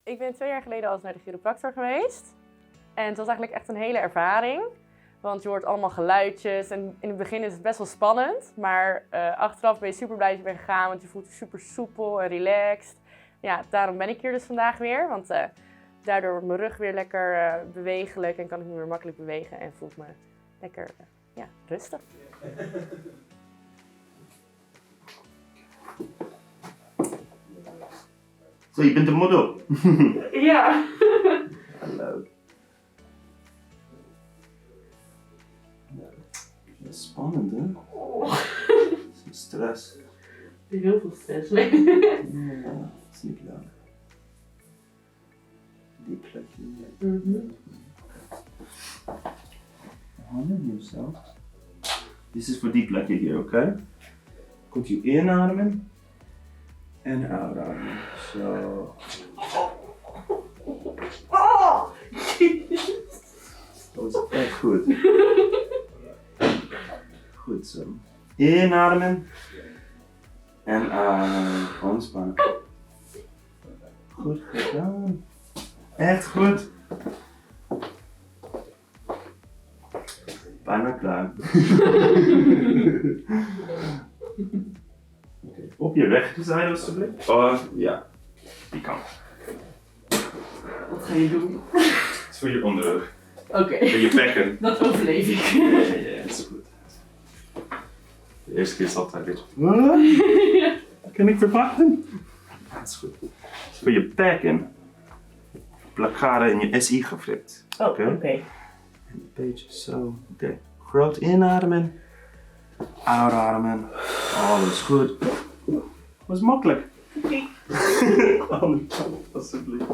Ik ben 2 jaar geleden al eens naar de chiropractor geweest. En het was eigenlijk echt een hele ervaring. Want je hoort allemaal geluidjes en in het begin is het best wel spannend. Maar achteraf ben je super blij dat je bent gegaan, want je voelt je super soepel en relaxed. Ja, daarom ben ik hier dus vandaag weer. Want daardoor wordt mijn rug weer lekker bewegelijk en kan ik me weer makkelijk bewegen. En voelt me lekker rustig. Zo, je bent de model. Ja. Hallo. Dat is spannend, hè? Oh. Dat is stress. Er is heel veel stress mee. Ja, dat is niet leuk. Die plekje. Handen in jezelf. Dit is voor die plekje hier, oké? Komt u inademen en uitademen. Zo. Oh! Dat is echt goed. Goed zo. Inademen en ademen. Ontspannen. Goed gedaan. Echt goed. Bijna klaar. Okay. Op je rechterzijde alsjeblieft. Oh ja, die kant. Wat ga je doen? Het is voor je onderrug. Oké. Voor je bekken. Dat overleef ik. Ja, dat is goed. De eerste keer is het altijd een beetje. Kan ik verwachten? Dat is goed. Het is voor je bekken. Blokkade in je SI-gewricht. Oké. En een beetje zo. Oké. Groot inademen. Uitademen. Alles goed. Was makkelijk. Oké. Andere kant, alsjeblieft.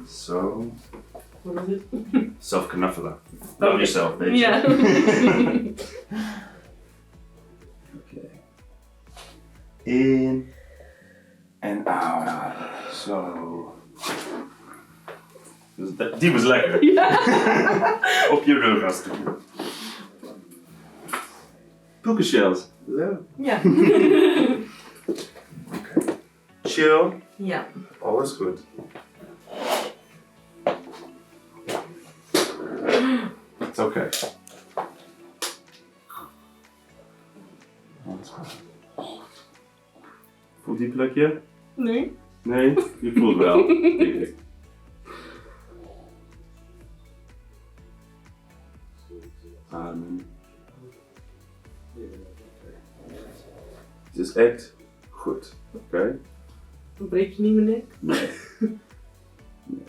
Zo. Wat is het? Zelf knuffelen. Love yourself, weet je. Ja. Oké. In. En uit. Zo. Dus die was lekker. Ja. Op je rug alsjeblieft. Puka shells. Ja. Oké. Chill. Ja. Alles goed. Het is oké. Alles goed. Voelt die plekje? Nee. Nee, je voelt wel. Denk ik. Ademen. Het is echt goed, oké? Dan breek je niet mijn nek. Nee. Nee.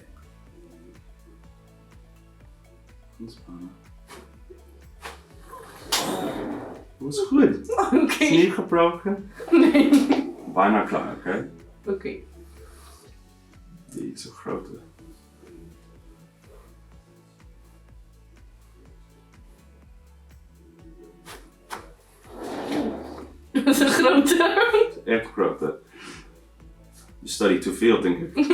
Ontspannen. Dat is goed. Oké. Het is niet gebroken. Nee. Bijna klaar, oké? Oké. Die is een grote. Dat is een grote. Echt grote. Je study te veel, denk ik.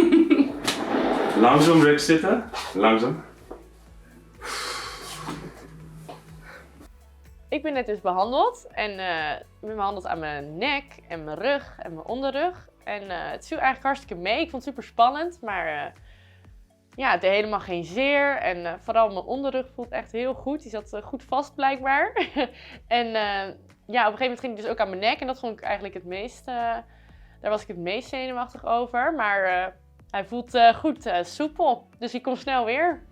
Langzaam recht zitten. Langzaam. Ik ben net dus behandeld en ik ben behandeld aan mijn nek en mijn rug en mijn onderrug. En het viel eigenlijk hartstikke mee. Ik vond het super spannend, maar ja, het deed helemaal geen zeer. En vooral mijn onderrug voelt echt heel goed. Die zat goed vast blijkbaar. En ja, op een gegeven moment ging het dus ook aan mijn nek en dat vond ik eigenlijk het meest, daar was ik het meest zenuwachtig over. Maar hij voelt goed, soepel, dus ik kom snel weer.